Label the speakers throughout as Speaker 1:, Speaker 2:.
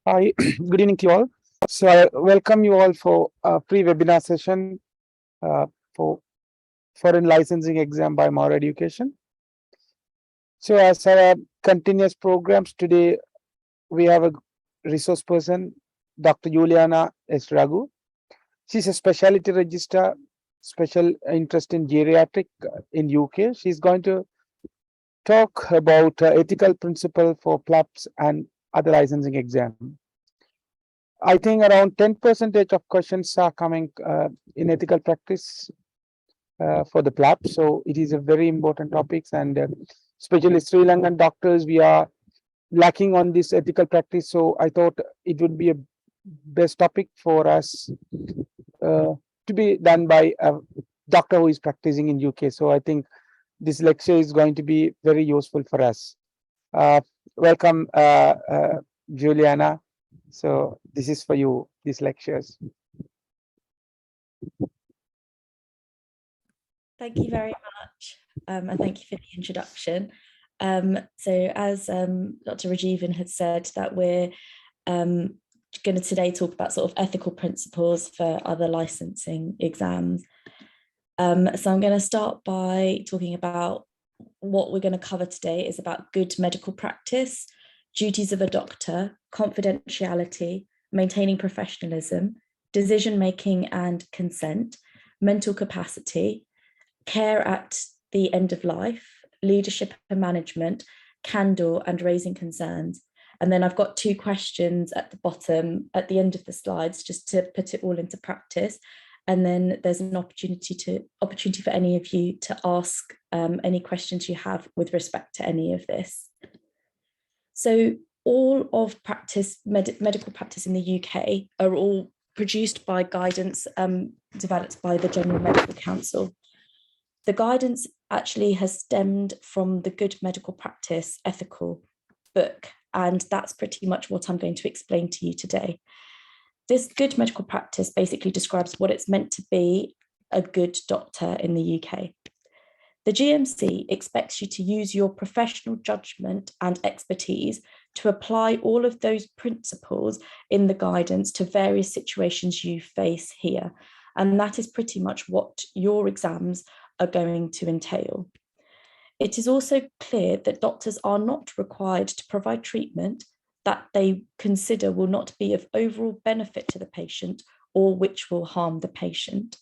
Speaker 1: Hi, good evening to you all. So I welcome you all for a free webinar session for foreign licensing exam by More Education. So as our continuous programs today, we have a resource person, Dr. Juliana S. Raghu. She's a specialty registrar, special interest in geriatric in UK. She's going to talk about ethical principle for PLAPs and other licensing exam. I think around 10% of questions are coming in ethical practice for the PLAP. So it is a very important topics, and especially Sri Lankan doctors, we are lacking on this ethical practice. So I thought it would be a best topic for us to be done by a doctor who is practicing in UK. So I think this lecture is going to be very useful for us. Welcome, Juliana. So this is for you, these lectures.
Speaker 2: Thank you very much, and thank you for the introduction. So as Dr. Rajivan had said, that we're going to today talk about sort of ethical principles for other licensing exams. So I'm going to start by talking about what we're going to cover today is about good medical practice, duties of a doctor, confidentiality, maintaining professionalism, decision-making and consent, mental capacity, care at the end of life, leadership and management, candor, and raising concerns. And then I've got two questions at the bottom, at the end of the slides, just to put it all into practice. And then there's an opportunity for any of you to ask any questions you have with respect to any of this. So all of medical practice in the UK are all produced by guidance developed by the General Medical Council. The guidance actually has stemmed from the Good Medical Practice Ethical book, and that's pretty much what I'm going to explain to you today. This good medical practice basically describes what it's meant to be a good doctor in the UK. The GMC expects you to use your professional judgment and expertise to apply all of those principles in the guidance to various situations you face here. And that is pretty much what your exams are going to entail. It is also clear that doctors are not required to provide treatment that they consider will not be of overall benefit to the patient or which will harm the patient,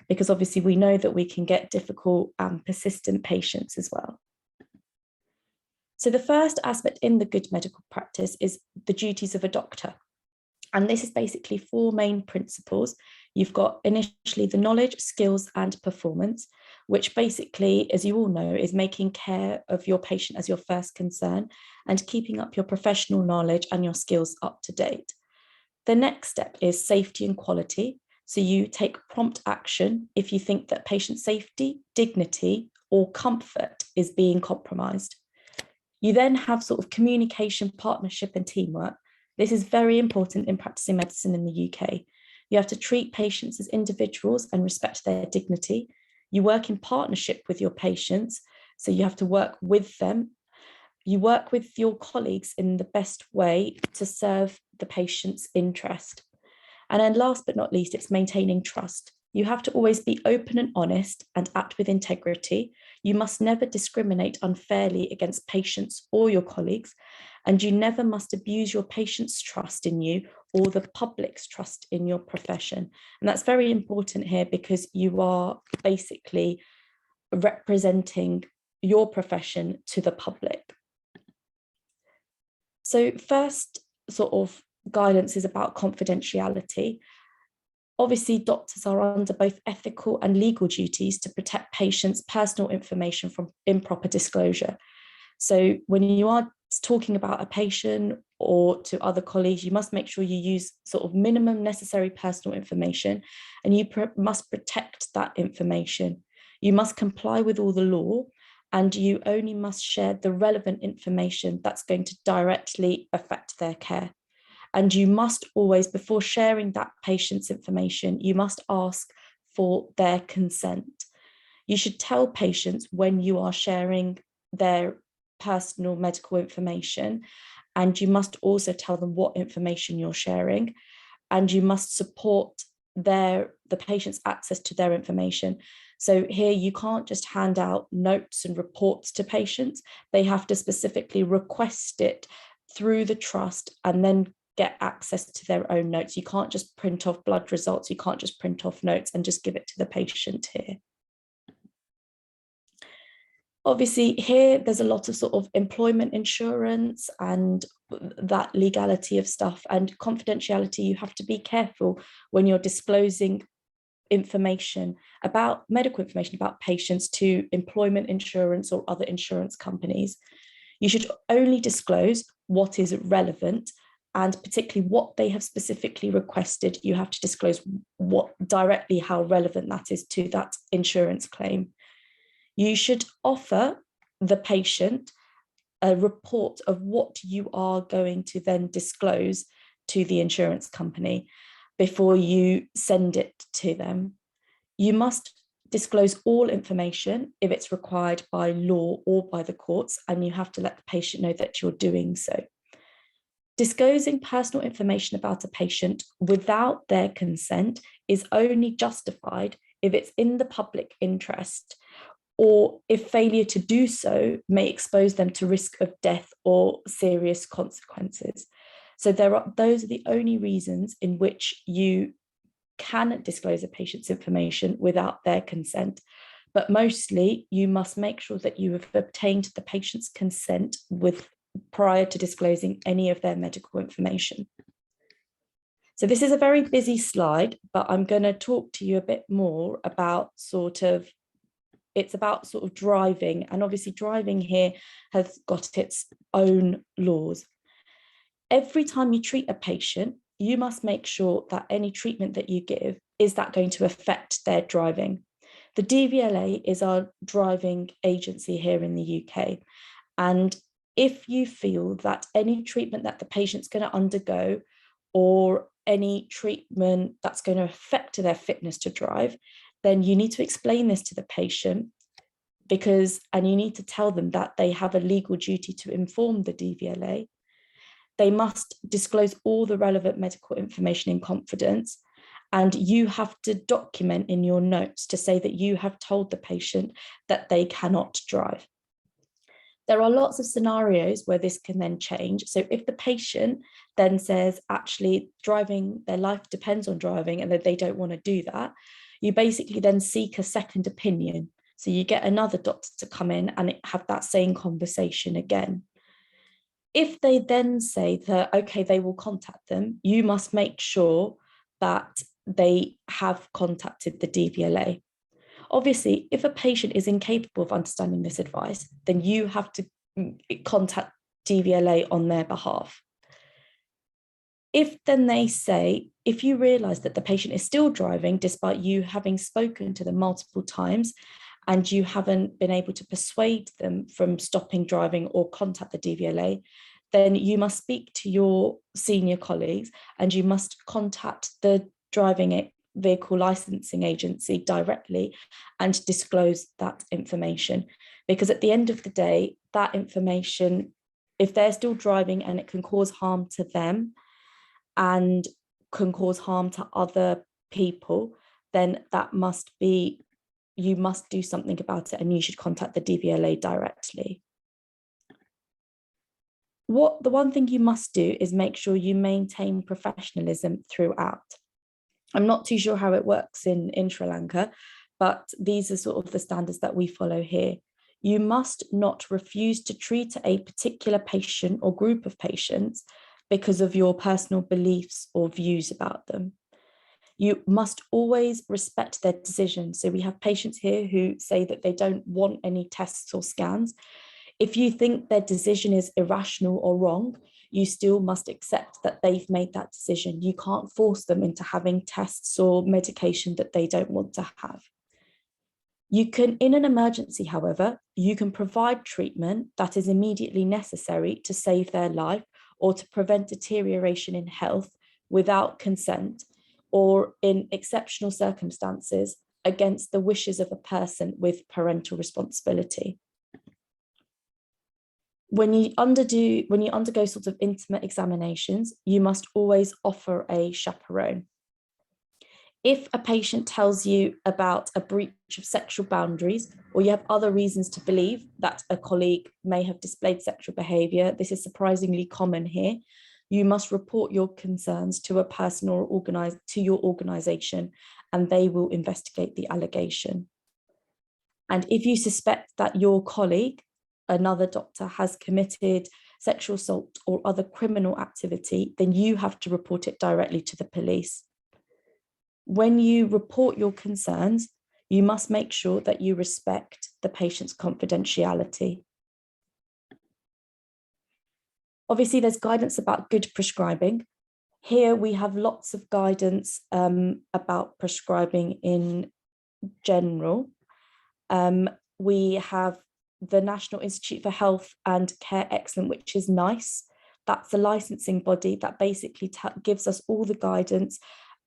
Speaker 2: because obviously we know that we can get difficult and persistent patients as well. So the first aspect in the good medical practice is the duties of a doctor. And this is basically four main principles. You've got initially the knowledge, skills, and performance, which basically, as you all know, is making care of your patient as your first concern and keeping up your professional knowledge and your skills up to date. The next step is safety and quality. So you take prompt action if you think that patient safety, dignity, or comfort is being compromised. You then have sort of communication, partnership, and teamwork. This is very important in practicing medicine in the UK. You have to treat patients as individuals and respect their dignity. You work in partnership with your patients, so you have to work with them. You work with your colleagues in the best way to serve the patient's interest. And then last but not least, it's maintaining trust. You have to always be open and honest and act with integrity. You must never discriminate unfairly against patients or your colleagues, and you never must abuse your patient's trust in you or the public's trust in your profession. And that's very important here because you are basically representing your profession to the public. So first sort of guidance is about confidentiality. Obviously, doctors are under both ethical and legal duties to protect patients' personal information from improper disclosure. So when you are talking about a patient or to other colleagues, you must make sure you use sort of minimum necessary personal information, and you must protect that information. You must comply with all the law, and you only must share the relevant information that's going to directly affect their care. And you must always, before sharing that patient's information, you must ask for their consent. You should tell patients when you are sharing their personal medical information, and you must also tell them what information you're sharing, and you must support the patient's access to their information. So here you can't just hand out notes and reports to patients. They have to specifically request it through the trust and then get access to their own notes. You can't just print off blood results. You can't just print off notes and just give it to the patient here. Obviously, here there's a lot of sort of employment insurance and that legality of stuff and confidentiality. You have to be careful when you're disclosing information about medical information about patients to employment insurance or other insurance companies. You should only disclose what is relevant, and particularly what they have specifically requested. You have to disclose what directly how relevant that is to that insurance claim. You should offer the patient a report of what you are going to then disclose to the insurance company before you send it to them. You must disclose all information if it's required by law or by the courts, and you have to let the patient know that you're doing so. Disclosing personal information about a patient without their consent is only justified if it's in the public interest, or if failure to do so may expose them to risk of death or serious consequences. So those are the only reasons in which you can disclose a patient's information without their consent. But mostly you must make sure that you have obtained the patient's consent prior to disclosing any of their medical information. So this is a very busy slide, but I'm going to talk to you a bit more about it's about driving, and obviously driving here has got its own laws. Every time you treat a patient, you must make sure that any treatment that you give, is that going to affect their driving? The DVLA is our driving agency here in the UK. And if you feel that any treatment that the patient's going to undergo, or any treatment that's going to affect their fitness to drive, then you need to explain this to the patient, and you need to tell them that they have a legal duty to inform the DVLA. They must disclose all the relevant medical information in confidence, and you have to document in your notes to say that you have told the patient that they cannot drive. There are lots of scenarios where this can then change. So if the patient then says, actually, driving, their life depends on driving, and that they don't want to do that, you basically then seek a second opinion. So you get another doctor to come in and have that same conversation again. If they then say that, okay, they will contact them, you must make sure that they have contacted the DVLA. Obviously, if a patient is incapable of understanding this advice, then you have to contact DVLA on their behalf. If then they say, if you realise that the patient is still driving despite you having spoken to them multiple times, and you haven't been able to persuade them from stopping driving or contact the DVLA, then you must speak to your senior colleagues and you must contact the driving vehicle licensing agency directly and disclose that information. Because at the end of the day, that information, if they're still driving and it can cause harm to them and can cause harm to other people, then that must be, you must do something about it, and you should contact the DVLA directly. The one thing you must do is make sure you maintain professionalism throughout. I'm not too sure how it works in Sri Lanka, but these are sort of the standards that we follow here. You must not refuse to treat a particular patient or group of patients because of your personal beliefs or views about them. You must always respect their decisions. So we have patients here who say that they don't want any tests or scans. If you think their decision is irrational or wrong, you still must accept that they've made that decision. You can't force them into having tests or medication that they don't want to have. You can, in an emergency, however, you can provide treatment that is immediately necessary to save their life or to prevent deterioration in health without consent, or in exceptional circumstances against the wishes of a person with parental responsibility. when you undergo sort of intimate examinations, you must always offer a chaperone. If a patient tells you about a breach of sexual boundaries, or you have other reasons to believe that a colleague may have displayed sexual behaviour, this is surprisingly common here, you must report your concerns to a person or to your organisation, and they will investigate the allegation. And if you suspect that your colleague, another doctor, has committed sexual assault or other criminal activity, then you have to report it directly to the police. When you report your concerns, you must make sure that you respect the patient's confidentiality. Obviously, there's guidance about good prescribing. Here we have lots of guidance about prescribing in general. We have the National Institute for Health and Care Excellence, which is NICE. That's a licensing body that basically gives us all the guidance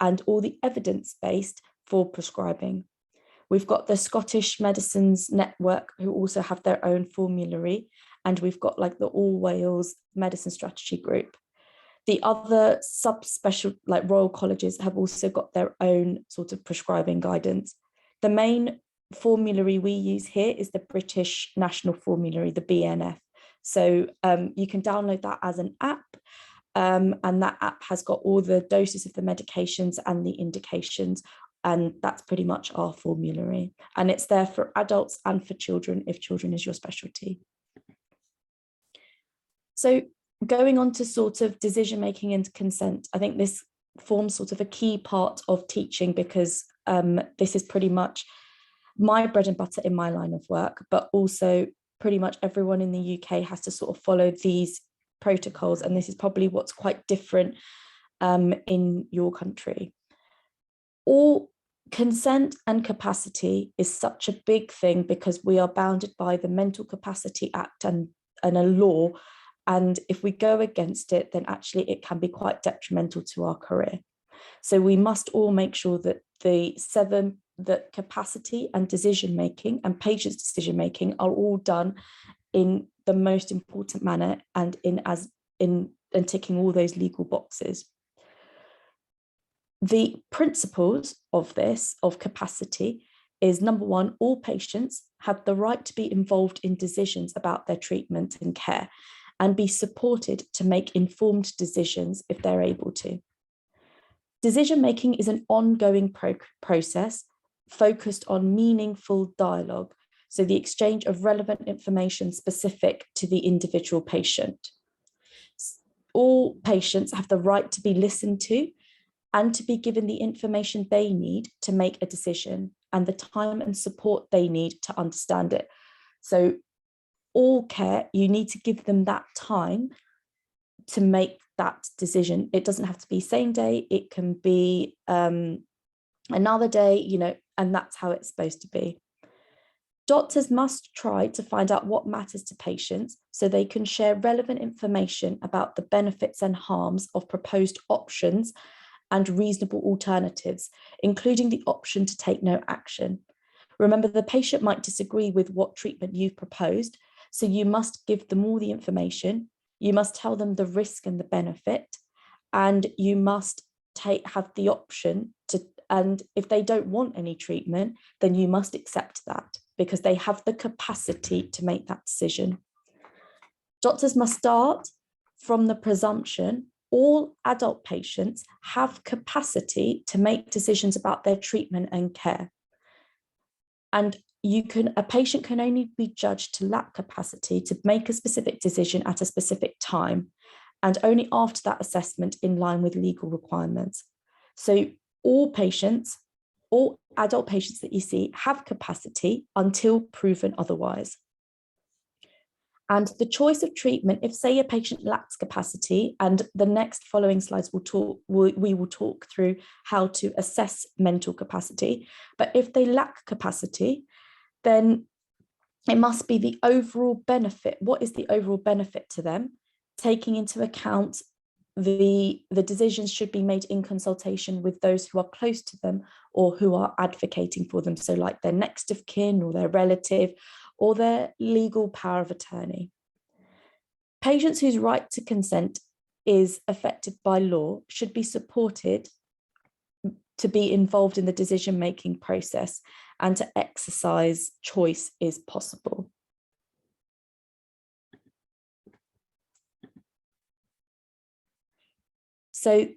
Speaker 2: and all the evidence based for prescribing. We've got the Scottish Medicines Network, who also have their own formulary, and we've got like the All Wales Medicine Strategy Group. The other subspecial, like Royal Colleges, have also got their own sort of prescribing guidance. The main formulary we use here is the British National Formulary, the BNF. So you can download that as an app, and that app has got all the doses of the medications and the indications, and that's pretty much our formulary. And it's there for adults and for children, if children is your specialty. So going on to sort of decision-making and consent, I think this forms sort of a key part of teaching, because this is pretty much my bread and butter in my line of work, but also pretty much everyone in the UK has to sort of follow these protocols, and this is probably what's quite different in your country. All consent and capacity is such a big thing because we are bounded by the Mental Capacity Act and a law, and if we go against it, then actually it can be quite detrimental to our career. So we must all make sure that that capacity and decision making and patient's decision making are all done in the most important manner and in ticking all those legal boxes. The principles of this, of capacity, is number one, all patients have the right to be involved in decisions about their treatment and care and be supported to make informed decisions if they're able to. Decision making is an ongoing process focused on meaningful dialogue, so the exchange of relevant information specific to the individual patient. All patients have the right to be listened to and to be given the information they need to make a decision and the time and support they need to understand it. So all care, you need to give them that time to make that decision. It doesn't have to be same day, it can be another day, you know, and that's how it's supposed to be. Doctors must try to find out what matters to patients so they can share relevant information about the benefits and harms of proposed options and reasonable alternatives, including the option to take no action. Remember, the patient might disagree with what treatment you've proposed, so you must give them all the information, you must tell them the risk and the benefit, and you must have the option to, and if they don't want any treatment, then you must accept that because they have the capacity to make that decision. Doctors must start from the presumption all adult patients have capacity to make decisions about their treatment and care. And a patient can only be judged to lack capacity to make a specific decision at a specific time, and only after that assessment in line with legal requirements. So all patients, all adult patients that you see have capacity until proven otherwise. And the choice of treatment, if say a patient lacks capacity, and the next following slides we will talk through how to assess mental capacity, but if they lack capacity, then it must be the overall benefit. What is the overall benefit to them? Taking into account the decisions should be made in consultation with those who are close to them or who are advocating for them. So like their next of kin or their relative or their legal power of attorney. Patients whose right to consent is affected by law should be supported to be involved in the decision-making process and to exercise choice is possible. So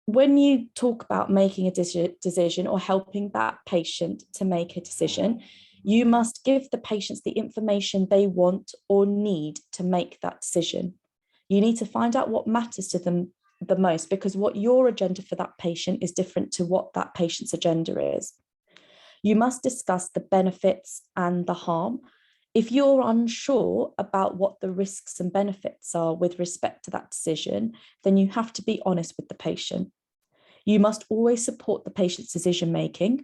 Speaker 2: when you talk about making a decision or helping that patient to make a decision, you must give the patients the information they want or need to make that decision. You need to find out what matters to them the most, because what your agenda for that patient is different to what that patient's agenda is. You must discuss the benefits and the harm. If you're unsure about what the risks and benefits are with respect to that decision, then you have to be honest with the patient. You must always support the patient's decision-making.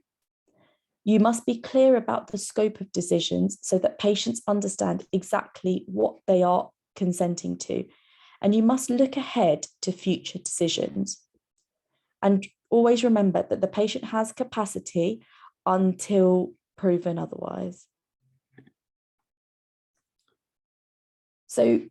Speaker 2: You must be clear about the scope of decisions so that patients understand exactly what they are consenting to. And you must look ahead to future decisions. And always remember that the patient has capacity until proven otherwise. So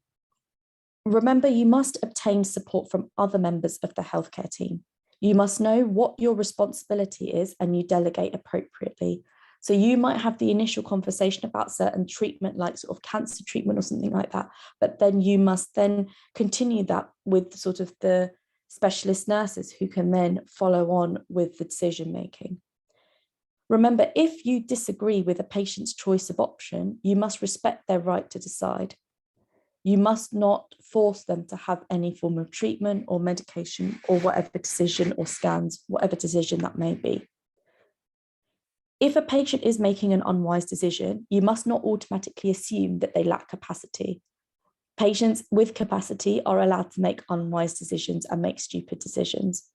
Speaker 2: remember, you must obtain support from other members of the healthcare team. You must know what your responsibility is and you delegate appropriately. So you might have the initial conversation about certain treatment, like sort of cancer treatment or something like that, but then you must then continue that with sort of the specialist nurses who can then follow on with the decision making. Remember, if you disagree with a patient's choice of option, you must respect their right to decide. You must not force them to have any form of treatment or medication or whatever decision or scans, whatever decision that may be. If a patient is making an unwise decision, you must not automatically assume that they lack capacity. Patients with capacity are allowed to make unwise decisions and make stupid decisions.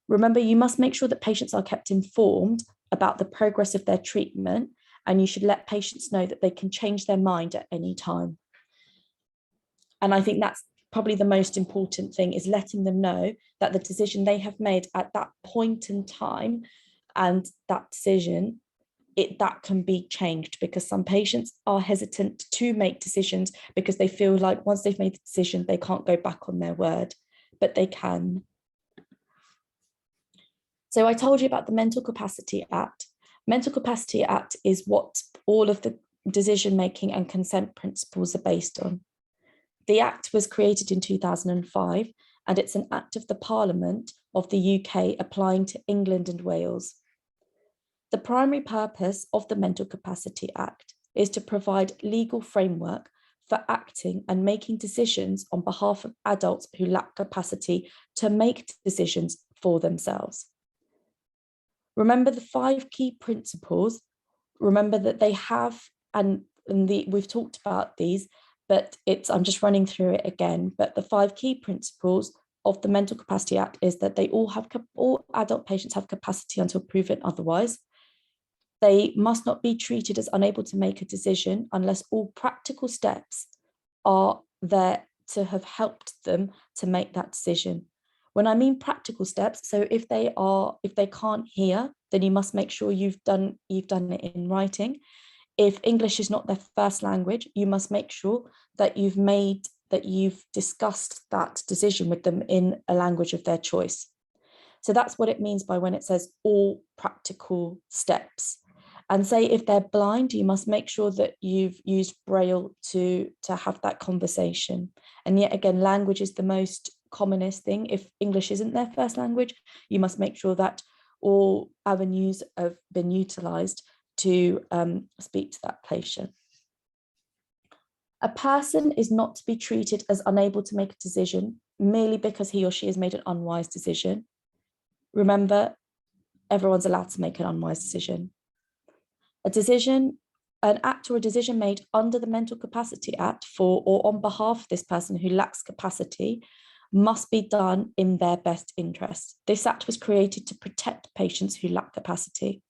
Speaker 2: Remember, you must make sure that patients are kept informed about the progress of their treatment, and you should let patients know that they can change their mind at any time. And I think that's probably the most important thing, is letting them know that the decision they have made at that point in time and that decision, that can be changed, because some patients are hesitant to make decisions because they feel like once they've made the decision, they can't go back on their word, but they can. So I told you about the Mental Capacity Act. Mental Capacity Act is what all of the decision-making and consent principles are based on. The Act was created in 2005, and it's an act of the Parliament of the UK applying to England and Wales. The primary purpose of the Mental Capacity Act is to provide legal framework for acting and making decisions on behalf of adults who lack capacity to make decisions for themselves. Remember the 5 key principles. Remember that they have, we've talked about these, but I'm just running through it again. But the 5 key principles of the Mental Capacity Act is that they all adult patients have capacity until proven otherwise. They must not be treated as unable to make a decision unless all practical steps are there to have helped them to make that decision. When I mean practical steps, so if they can't hear, then you must make sure you've done it in writing. If English is not their first language, you must make sure that you've discussed that decision with them in a language of their choice. So that's what it means by when it says all practical steps. And say if they're blind, you must make sure that you've used Braille to have that conversation. And yet again, language is the most commonest thing. If English isn't their first language, you must make sure that all avenues have been utilised to speak to that patient. A person is not to be treated as unable to make a decision merely because he or she has made an unwise decision. Remember, everyone's allowed to make an unwise decision. An act or a decision made under the Mental Capacity Act for or on behalf of this person who lacks capacity must be done in their best interest. This act was created to protect patients who lack capacity.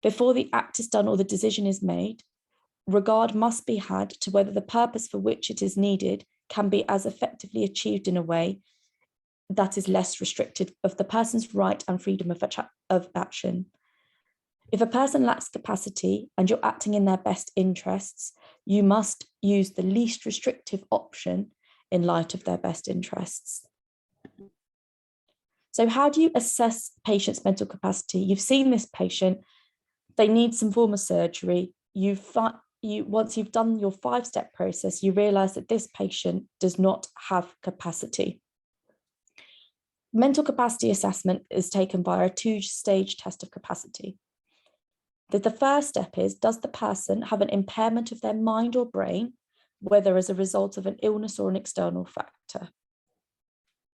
Speaker 2: Before the act is done or the decision is made, regard must be had to whether the purpose for which it is needed can be as effectively achieved in a way that is less restrictive of the person's right and freedom of action. If a person lacks capacity and you're acting in their best interests, you must use the least restrictive option in light of their best interests. So how do you assess patient's mental capacity? You've seen this patient, they need some form of surgery. Once you've done your 5-step process, you realize that this patient does not have capacity. Mental capacity assessment is taken via a 2-stage test of capacity. The first step is, does the person have an impairment of their mind or brain, whether as a result of an illness or an external factor?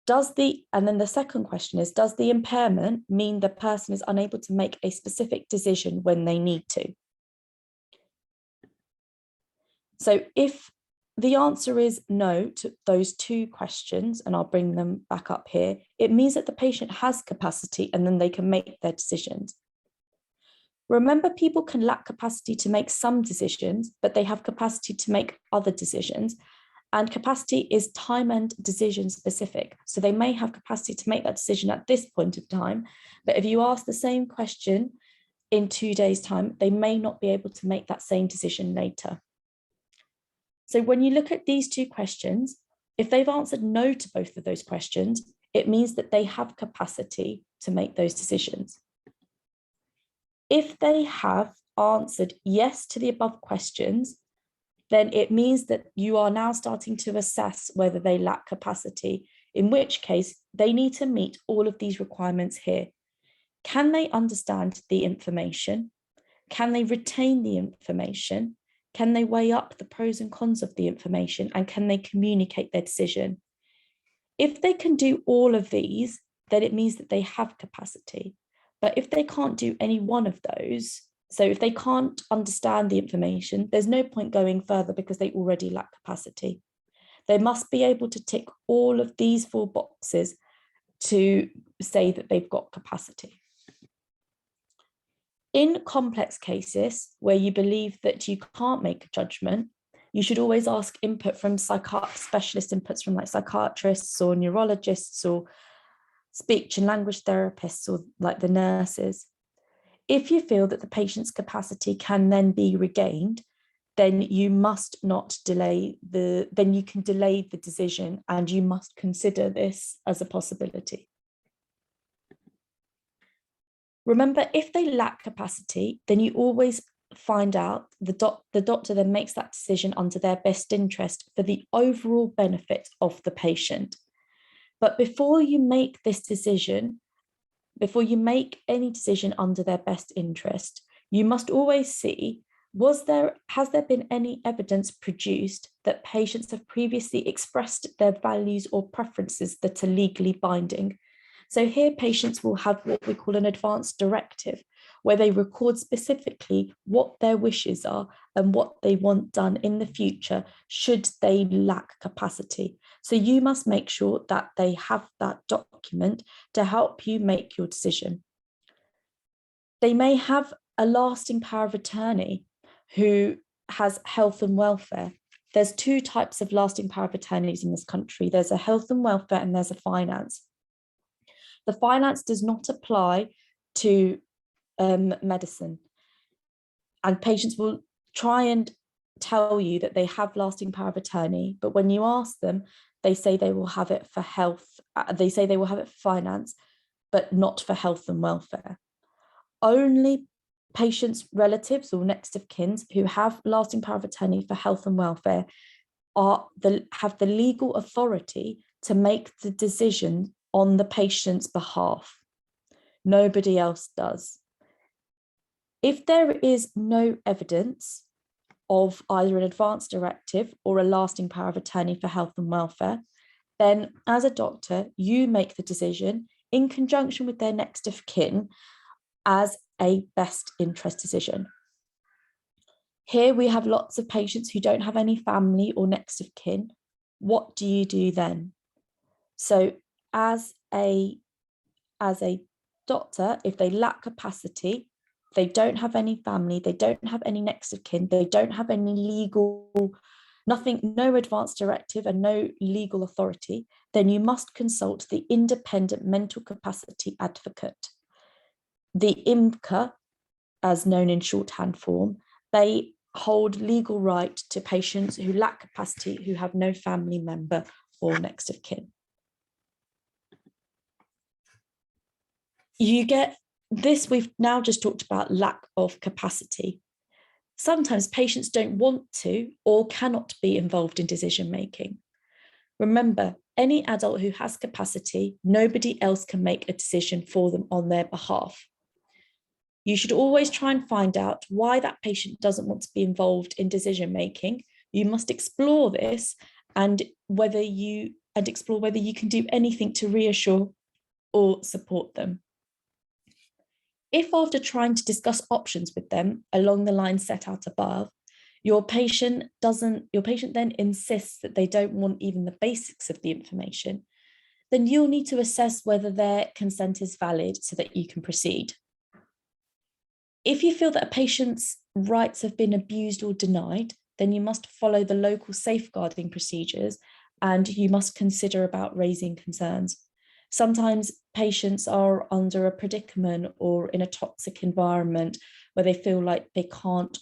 Speaker 2: And then the second question is, does the impairment mean the person is unable to make a specific decision when they need to? So if the answer is no to those 2 questions, and I'll bring them back up here, it means that the patient has capacity and then they can make their decisions. Remember, people can lack capacity to make some decisions, but they have capacity to make other decisions. And capacity is time and decision specific. So they may have capacity to make that decision at this point of time, but if you ask the same question in 2 days' time, they may not be able to make that same decision later. So when you look at these 2 questions, if they've answered no to both of those questions, it means that they have capacity to make those decisions. If they have answered yes to the above questions, then it means that you are now starting to assess whether they lack capacity, in which case they need to meet all of these requirements here. Can they understand the information? Can they retain the information? Can they weigh up the pros and cons of the information? And can they communicate their decision? If they can do all of these, then it means that they have capacity. But if they can't do any one of those, so if they can't understand the information, there's no point going further because they already lack capacity. They must be able to tick all of these 4 boxes to say that they've got capacity. In complex cases where you believe that you can't make a judgment, you should always ask input from specialist inputs from like psychiatrists or neurologists or speech and language therapists or like the nurses. If you feel that the patient's capacity can then be regained, then you must not delay then you can delay the decision, and you must consider this as a possibility. Remember, if they lack capacity, then you always find out the doctor then makes that decision under their best interest for the overall benefit of the patient. But before you make this decision, before you make any decision under their best interest, you must always see, has there been any evidence produced that patients have previously expressed their values or preferences that are legally binding? So here patients will have what we call an advance directive, where they record specifically what their wishes are and what they want done in the future should they lack capacity. So you must make sure that they have that document to help you make your decision. They may have a lasting power of attorney who has health and welfare. There's 2 types of lasting power of attorneys in this country. There's a health and welfare and there's a finance. The finance does not apply to medicine, and patients will try and tell you that they have lasting power of attorney, but when you ask them, they say they will have it for health, they say they will have it for finance, but not for health and welfare. Only patients' relatives or next of kin who have lasting power of attorney for health and welfare have the legal authority to make the decision on the patient's behalf. Nobody else does. If there is no evidence of either an advance directive or a lasting power of attorney for health and welfare, then as a doctor, you make the decision in conjunction with their next of kin as a best interest decision. Here we have lots of patients who don't have any family or next of kin. What do you do then? So as a doctor, if they lack capacity, they don't have any family, they don't have any next of kin, they don't have any legal, no advance directive and no legal authority, then you must consult the independent mental capacity advocate. The IMCA as known in shorthand form, they hold legal right to patients who lack capacity, who have no family member or next of kin. You get this, we've now just talked about lack of capacity. Sometimes patients don't want to or cannot be involved in decision making. Remember, any adult who has capacity, nobody else can make a decision for them on their behalf. You should always try and find out why that patient doesn't want to be involved in decision making. You must explore this and explore whether you can do anything to reassure or support them. If after trying to discuss options with them along the lines set out above, your patient then insists that they don't want even the basics of the information, then you'll need to assess whether their consent is valid so that you can proceed. If you feel that a patient's rights have been abused or denied, then you must follow the local safeguarding procedures and you must consider about raising concerns. Sometimes patients are under a predicament or in a toxic environment where they feel like they can't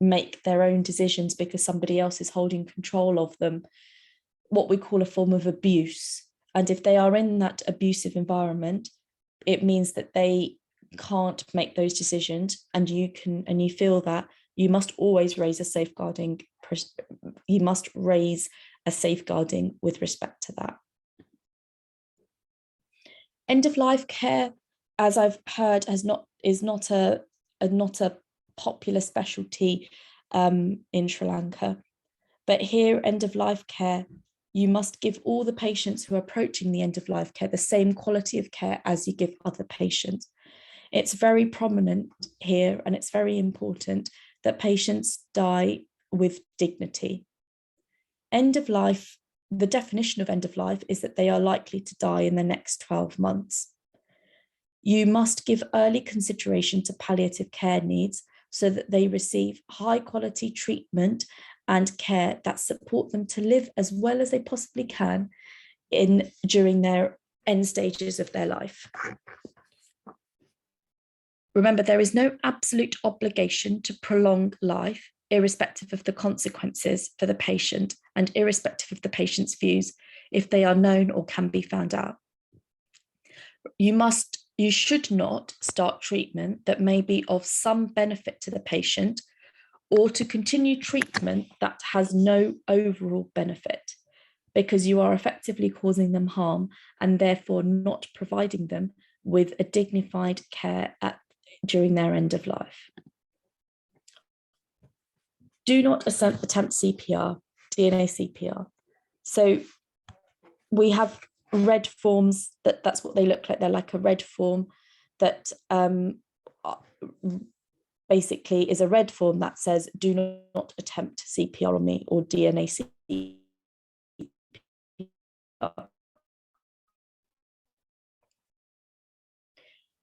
Speaker 2: make their own decisions because somebody else is holding control of them, what we call a form of abuse. And if they are in that abusive environment, it means that they can't make those decisions, and you feel that you must always raise a safeguarding with respect to that. End of life care, as I've heard, is not a popular specialty in Sri Lanka, but here, end of life care, you must give all the patients who are approaching the end of life care the same quality of care as you give other patients. It's very prominent here, and it's very important that patients die with dignity. End of life, the definition of end of life is that they are likely to die in the next 12 months. You must give early consideration to palliative care needs so that they receive high quality treatment and care that support them to live as well as they possibly can during their end stages of their life. Remember, there is no absolute obligation to prolong life, irrespective of the consequences for the patient and irrespective of the patient's views, if they are known or can be found out. You should not start treatment that may be of some benefit to the patient or to continue treatment that has no overall benefit, because you are effectively causing them harm and therefore not providing them with a dignified care during their end of life. Do not attempt CPR, DNA CPR. So we have red forms, that's what they look like. They're like a red form that basically is a red form that says, do not attempt CPR on me, or DNA CPR.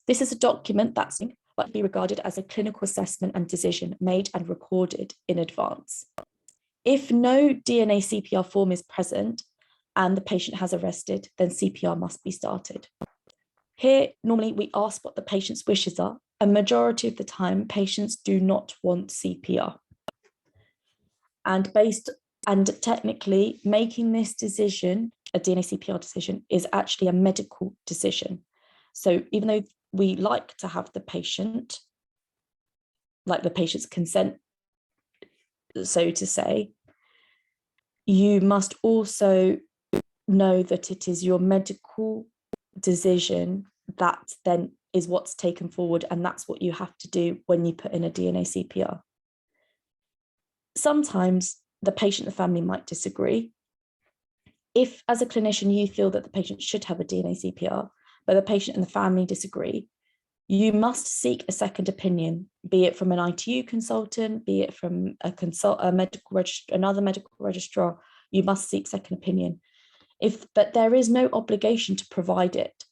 Speaker 2: This is a document that's but be regarded as a clinical assessment and decision made and recorded in advance. If no DNA CPR form is present and the patient has arrested, then CPR must be started. Here, normally we ask what the patient's wishes are. A majority of the time, patients do not want CPR. And technically, making this decision, a DNA CPR decision, is actually a medical decision. So even though we like to have the patient's consent, so to say, you must also know that it is your medical decision that then is what's taken forward, and that's what you have to do when you put in a DNA CPR. Sometimes the patient and the family might disagree. If, as a clinician, you feel that the patient should have a DNA CPR, but the patient and the family disagree, you must seek a second opinion, be it from an ITU consultant, be it from another medical registrar. You must seek second opinion. But there is no obligation to provide it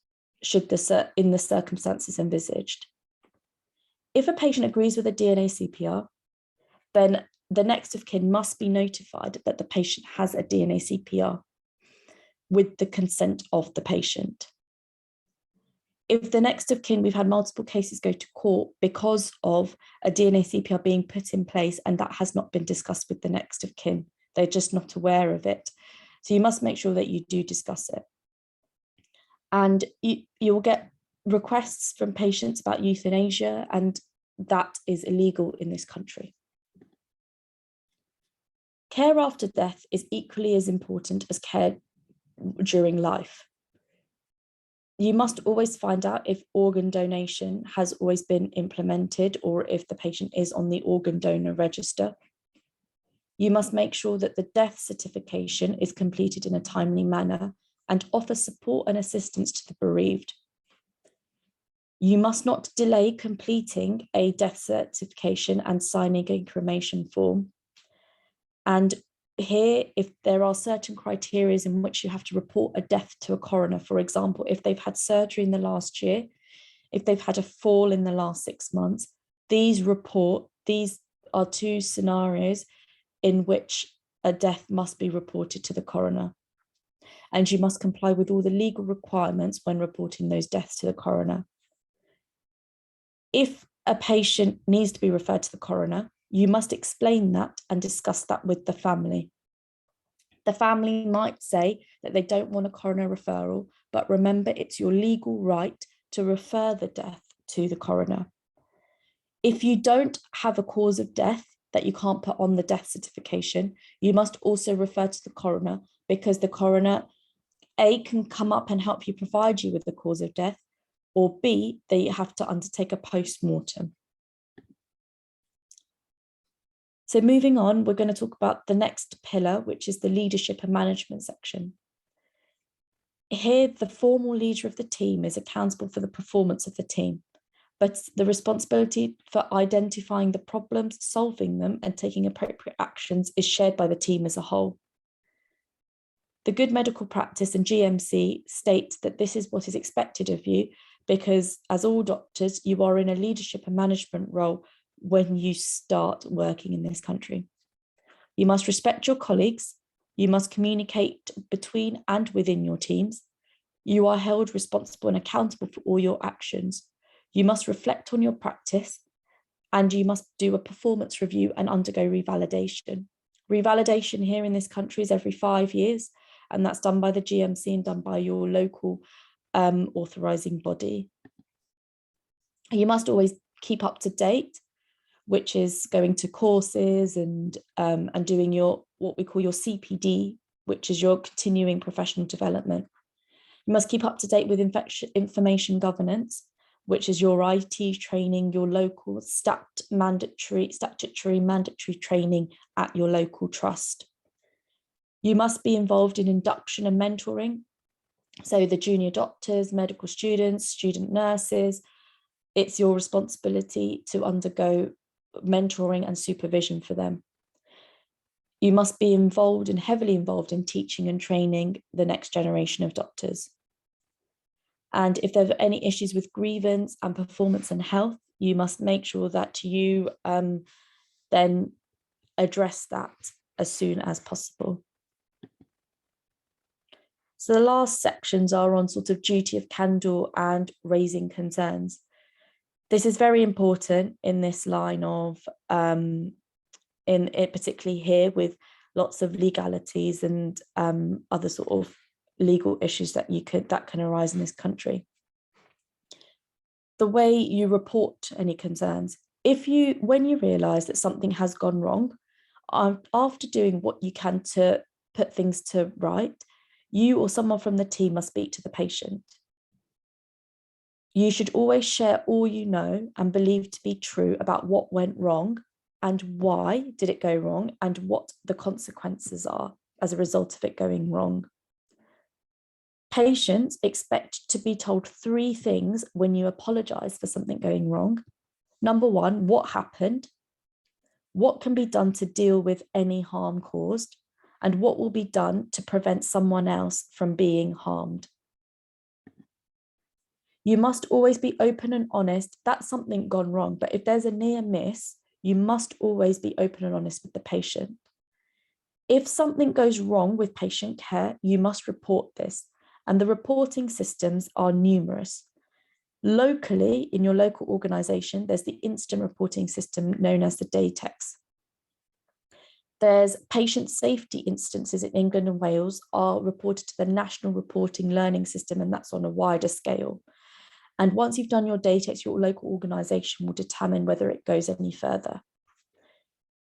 Speaker 2: in the circumstances envisaged. If a patient agrees with a DNA CPR, then the next of kin must be notified that the patient has a DNA CPR with the consent of the patient. If the next of kin, we've had multiple cases go to court because of a DNA CPR being put in place and that has not been discussed with the next of kin. They're just not aware of it. So you must make sure that you do discuss it. And you'll get requests from patients about euthanasia, and that is illegal in this country. Care after death is equally as important as care during life. You must always find out if organ donation has always been implemented or if the patient is on the organ donor register. You must make sure that the death certification is completed in a timely manner and offer support and assistance to the bereaved. You must not delay completing a death certification and signing a cremation form. And here, if there are certain criteria in which you have to report a death to a coroner, for example, if they've had surgery in the last year, if they've had a fall in the last 6 months, these are two scenarios in which a death must be reported to the coroner. And you must comply with all the legal requirements when reporting those deaths to the coroner. If a patient needs to be referred to the coroner, you must explain that and discuss that with the family. The family might say that they don't want a coroner referral, but remember, it's your legal right to refer the death to the coroner. If you don't have a cause of death that you can't put on the death certification, you must also refer to the coroner, because the coroner, A, can come up and help you provide you with the cause of death, or B, they have to undertake a post-mortem. So moving on, we're going to talk about the next pillar, which is the leadership and management section. Here, the formal leader of the team is accountable for the performance of the team, but the responsibility for identifying the problems, solving them, and taking appropriate actions is shared by the team as a whole. The Good Medical Practice and GMC state that this is what is expected of you, because as all doctors, you are in a leadership and management role when you start working in this country. You must respect your colleagues. You must communicate between and within your teams. You are held responsible and accountable for all your actions. You must reflect on your practice, and you must do a performance review and undergo revalidation. Revalidation here in this country is every 5 years, and that's done by the GMC and done by your local authorising body. You must always keep up to date, which is going to courses and doing your what we call your CPD, which is your continuing professional development. You must keep up to date with information governance, which is your IT training, your local statutory mandatory training at your local trust. You must be involved in induction and mentoring. So the junior doctors, medical students, student nurses, it's your responsibility to undergo mentoring and supervision for them. You must be involved and heavily involved in teaching and training the next generation of doctors. And if there are any issues with grievance and performance and health, you must make sure that you then address that as soon as possible. So the last sections are on sort of duty of candour and raising concerns. This is very important in this line of, in it particularly here with lots of legalities and other sort of legal issues that can arise in this country. The way you report any concerns, when you realise that something has gone wrong, after doing what you can to put things to right, you or someone from the team must speak to the patient. You should always share all you know and believe to be true about what went wrong and why did it go wrong and what the consequences are as a result of it going wrong. Patients expect to be told 3 things when you apologise for something going wrong. Number 1, what happened? What can be done to deal with any harm caused? And what will be done to prevent someone else from being harmed? You must always be open and honest. That's something gone wrong. But if there's a near miss, you must always be open and honest with the patient. If something goes wrong with patient care, you must report this. And the reporting systems are numerous. Locally, in your local organisation, there's the instant reporting system known as the DATEX. There's patient safety instances in England and Wales are reported to the National Reporting Learning System, and that's on a wider scale. And once you've done your DATEX, your local organisation will determine whether it goes any further.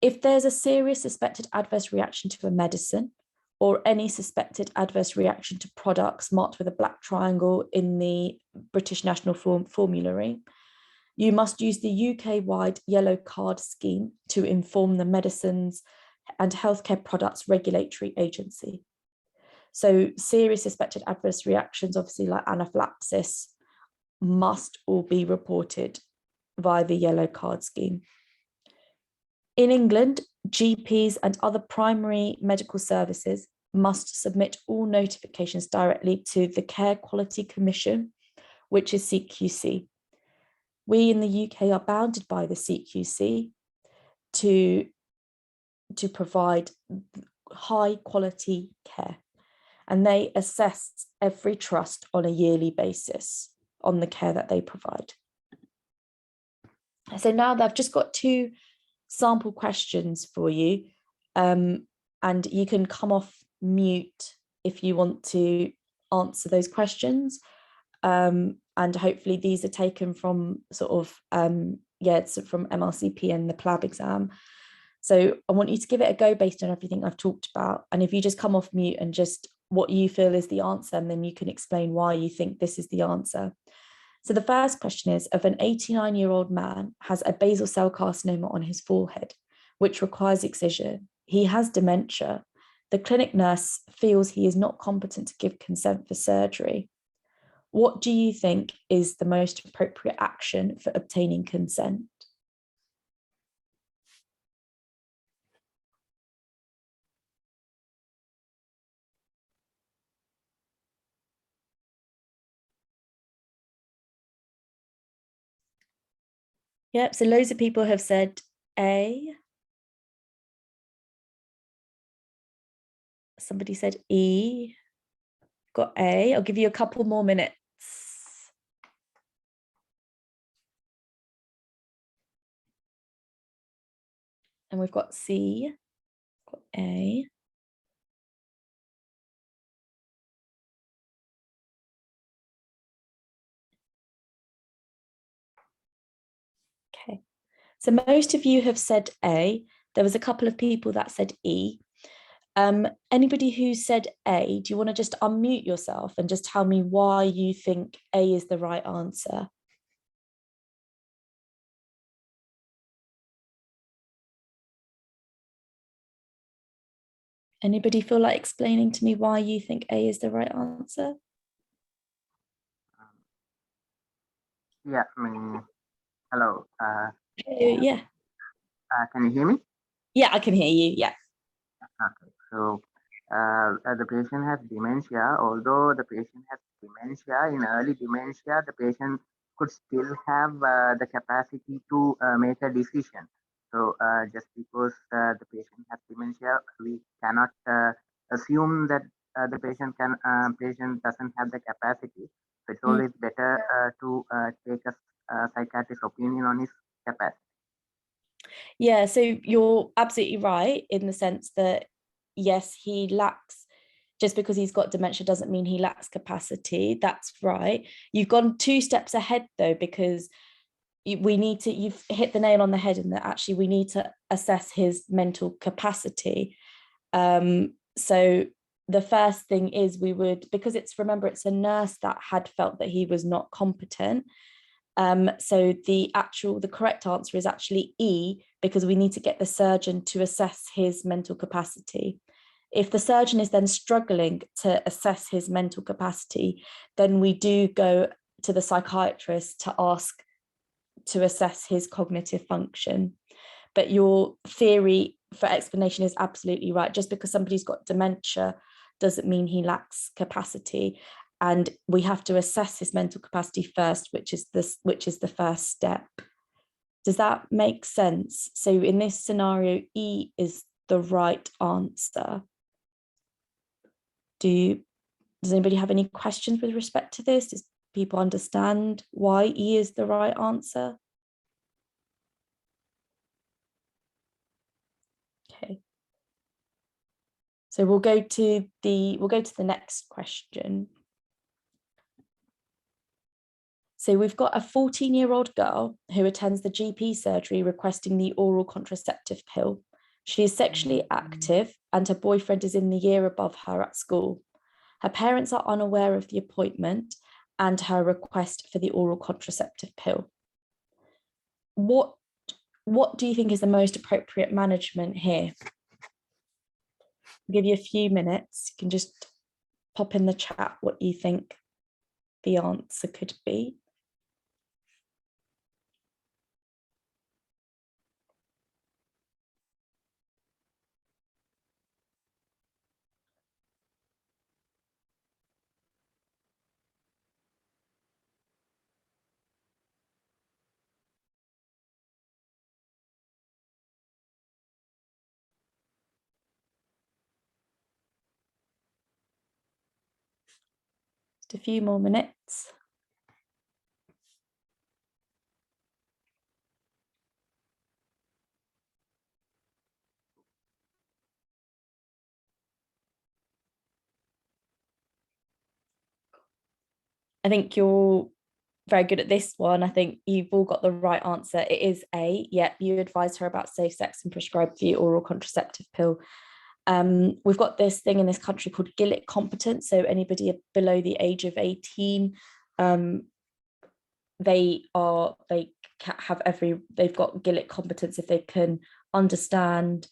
Speaker 2: If there's a serious suspected adverse reaction to a medicine or any suspected adverse reaction to products marked with a black triangle in the British National Formulary, you must use the UK-wide yellow card scheme to inform the Medicines and Healthcare Products Regulatory Agency. So serious suspected adverse reactions, obviously like anaphylaxis, must all be reported via the yellow card scheme. In England, GPs and other primary medical services must submit all notifications directly to the Care Quality Commission, which is CQC. We in the UK are bounded by the CQC to provide high quality care, and they assess every trust on a yearly basis on the care that they provide. So now I've just got 2 sample questions for you, and you can come off mute if you want to answer those questions, and hopefully these are taken from sort of it's from MRCP and the PLAB exam. So I want you to give it a go based on everything I've talked about, and if you just come off mute and just what you feel is the answer, and then you can explain why you think this is the answer. So the first question is, if an 89-year-old man has a basal cell carcinoma on his forehead, which requires excision, he has dementia, the clinic nurse feels he is not competent to give consent for surgery. What do you think is the most appropriate action for obtaining consent? Yep, so loads of people have said A. Somebody said E. Got A. I'll give you a couple more minutes. And we've got C, got A. Okay, so most of you have said A. There was a couple of people that said E. Anybody who said A, do you want to just unmute yourself and just tell me why you think A is the right answer? Anybody feel like explaining to me why you think A is the right answer?
Speaker 3: Yeah, hello.
Speaker 2: Yeah.
Speaker 3: Can you hear me?
Speaker 2: Yeah, I can hear you. Yeah.
Speaker 3: Okay. So, the patient has dementia. Although the patient has dementia, in early dementia, the patient could still have the capacity to make a decision. So, just because the patient has dementia, we cannot assume that the patient doesn't have the capacity. So it's always better to take a psychiatrist's opinion on his capacity.
Speaker 2: Yeah, so you're absolutely right in the sense that, yes, he lacks, just because he's got dementia doesn't mean he lacks capacity. That's right. You've gone 2 steps ahead though, because you've hit the nail on the head in that actually we need to assess his mental capacity. So the first thing is because remember, it's a nurse that had felt that he was not competent. So the correct answer is actually E, because we need to get the surgeon to assess his mental capacity. If the surgeon is then struggling to assess his mental capacity, then we do go to the psychiatrist to ask to assess his cognitive function. But your theory for explanation is absolutely right. Just because somebody's got dementia doesn't mean he lacks capacity. And we have to assess his mental capacity first, which is the first step. Does that make sense? So in this scenario, E is the right answer. Does anybody have any questions with respect to this? people understand why E is the right answer? Okay. So we'll go to the next question. So we've got a 14-year-old girl who attends the GP surgery requesting the oral contraceptive pill. She is sexually active and her boyfriend is in the year above her at school. Her parents are unaware of the appointment and her request for the oral contraceptive pill. What do you think is the most appropriate management here? I'll give you a few minutes. You can just pop in the chat what you think the answer could be. Just a few more minutes. I think you're very good at this one. I think you've all got the right answer. It is A. Yep, you advised her about safe sex and prescribed the oral contraceptive pill. We've got this thing in this country called Gillick competence. So anybody below the age of 18, they've got Gillick competence if they can understand.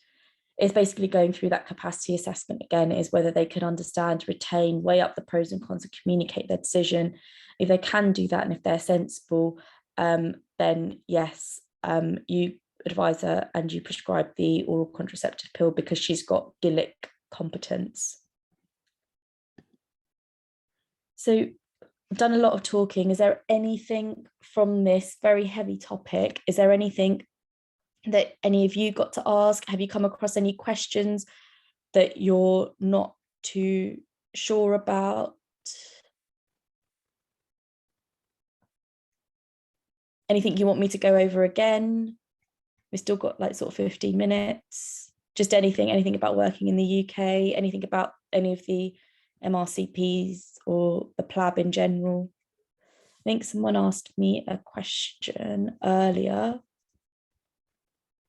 Speaker 2: It's basically going through that capacity assessment again, is whether they can understand, retain, weigh up the pros and cons and communicate their decision. If they can do that and if they're sensible, then yes, you advise her and you prescribe the oral contraceptive pill because she's got Gillick competence. So I've done a lot of talking. Is there anything from this very heavy topic? Is there anything that any of you got to ask? Have you come across any questions that you're not too sure about? Anything you want me to go over again? We've still got like sort of 15 minutes. Just anything about working in the UK, anything about any of the MRCPs or the PLAB in general. I think someone asked me a question earlier.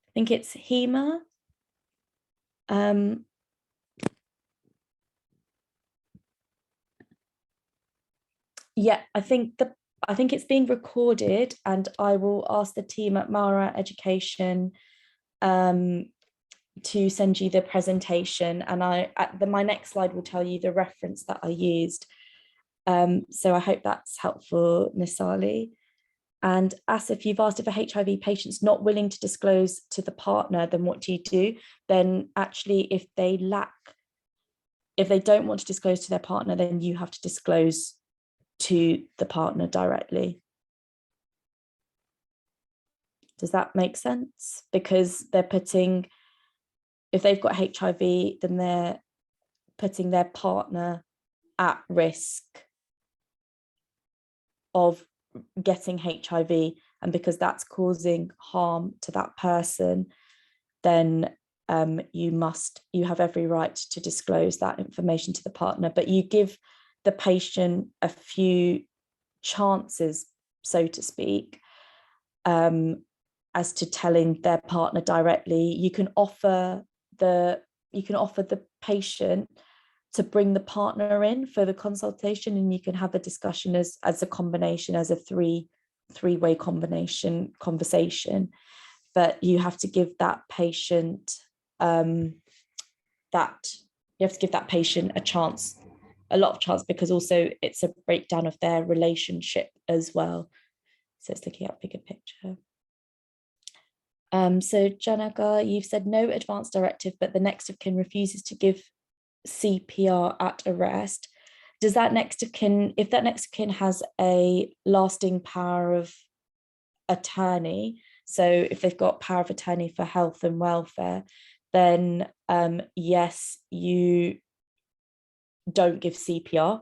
Speaker 2: I think it's Hema. Yeah, I think it's being recorded, and I will ask the team at Mara Education to send you the presentation, and my next slide will tell you the reference that I used. So I hope that's helpful, Nisali. And Asif, you've asked if a HIV patient's not willing to disclose to the partner, then what do you do? Then actually, if they don't want to disclose to their partner, then you have to disclose to the partner directly. Does that make sense? Because if they've got HIV, then they're putting their partner at risk of getting HIV, and because that's causing harm to that person, then you have every right to disclose that information to the partner, but you give the patient a few chances, so to speak, as to telling their partner directly. You can offer the patient to bring the partner in for the consultation, and you can have a discussion as a combination, as a three-way conversation. But you have to give that patient a chance, a lot of chance, because also it's a breakdown of their relationship as well. So it's looking at bigger picture. So Janaka, you've said no advance directive, but the next of kin refuses to give CPR at arrest. Does that next of kin, if that next of kin has a lasting power of attorney, so if they've got power of attorney for health and welfare, then yes, you don't give CPR.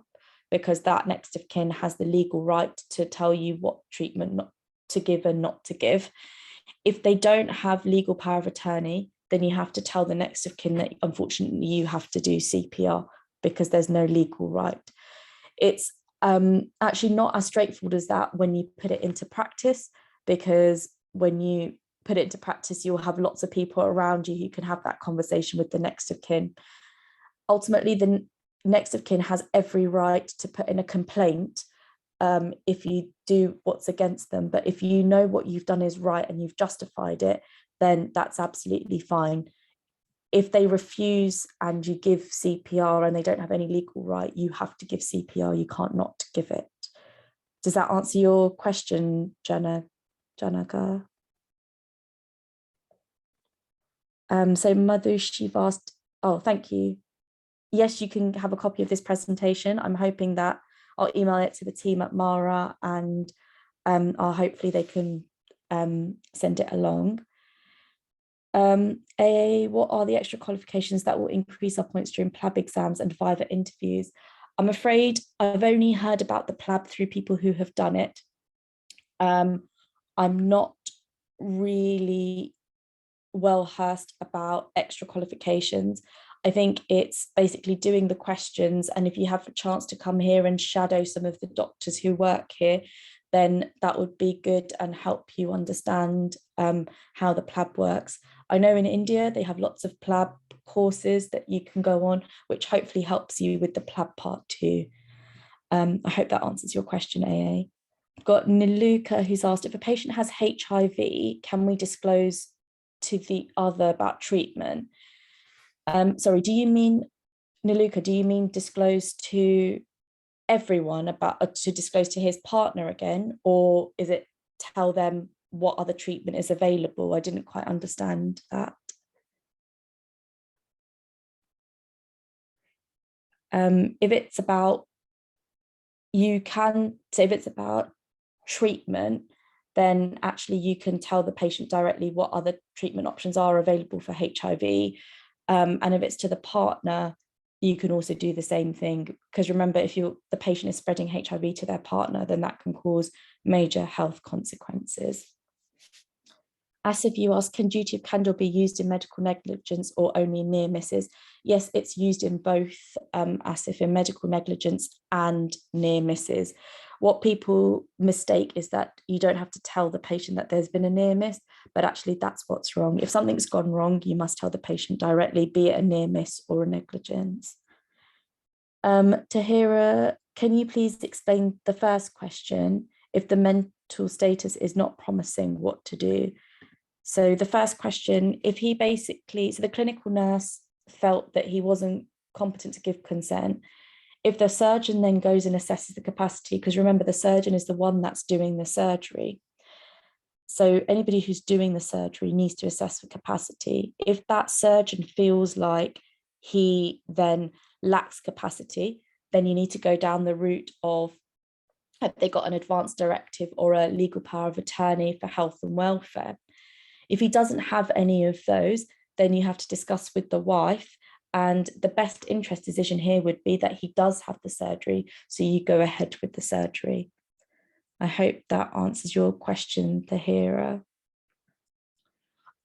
Speaker 2: because that next of kin has the legal right to tell you what treatment not to give and not to give. If they don't have legal power of attorney, then you have to tell the next of kin that unfortunately you have to do CPR because there's no legal right. It's actually not as straightforward as that when you put it into practice, because when you put it into practice, you'll have lots of people around you who can have that conversation with the next of kin. Ultimately, the next of kin has every right to put in a complaint if you do what's against them. But if you know what you've done is right and you've justified it, then that's absolutely fine. If they refuse and you give CPR and they don't have any legal right, you have to give CPR. You can't not give it. Does that answer your question, Janaka? So Madhush, you've asked, oh, thank you. Yes, you can have a copy of this presentation. I'm hoping that I'll email it to the team at Mara, and hopefully they can send it along. What are the extra qualifications that will increase our points during PLAB exams and Viva interviews? I'm afraid I've only heard about the PLAB through people who have done it. I'm not really well versed about extra qualifications. I think it's basically doing the questions, and if you have a chance to come here and shadow some of the doctors who work here, then that would be good and help you understand how the PLAB works. I know in India they have lots of PLAB courses that you can go on, which hopefully helps you with the PLAB part too. I hope that answers your question, AA. I've got Niluka who's asked, if a patient has HIV, can we disclose to the other about treatment? Sorry, do you mean, Niluka, do you mean disclose to everyone about, to disclose to his partner again, or is it tell them what other treatment is available? I didn't quite understand that. If it's about, you can, so if it's about treatment, then actually you can tell the patient directly what other treatment options are available for HIV. And if it's to the partner, you can also do the same thing, because remember, if the patient is spreading HIV to their partner, then that can cause major health consequences. Asif, you ask, can duty of candor be used in medical negligence or only near misses? Yes, it's used in both, Asif, in medical negligence and near misses. What people mistake is that you don't have to tell the patient that there's been a near miss, but actually that's what's wrong. If something's gone wrong, you must tell the patient directly, be it a near miss or a negligence. Tahira, can you please explain the first question? If the mental status is not promising, what to do? So the first question, if he basically, so the clinical nurse felt that he wasn't competent to give consent, if the surgeon then goes and assesses the capacity, because remember the surgeon is the one that's doing the surgery. So anybody who's doing the surgery needs to assess for capacity. If that surgeon feels like he then lacks capacity, then you need to go down the route of, have they got an advance directive or a legal power of attorney for health and welfare? If he doesn't have any of those, then you have to discuss with the wife, and the best interest decision here would be that he does have the surgery, so you go ahead with the surgery. I hope that answers your question, Tahira.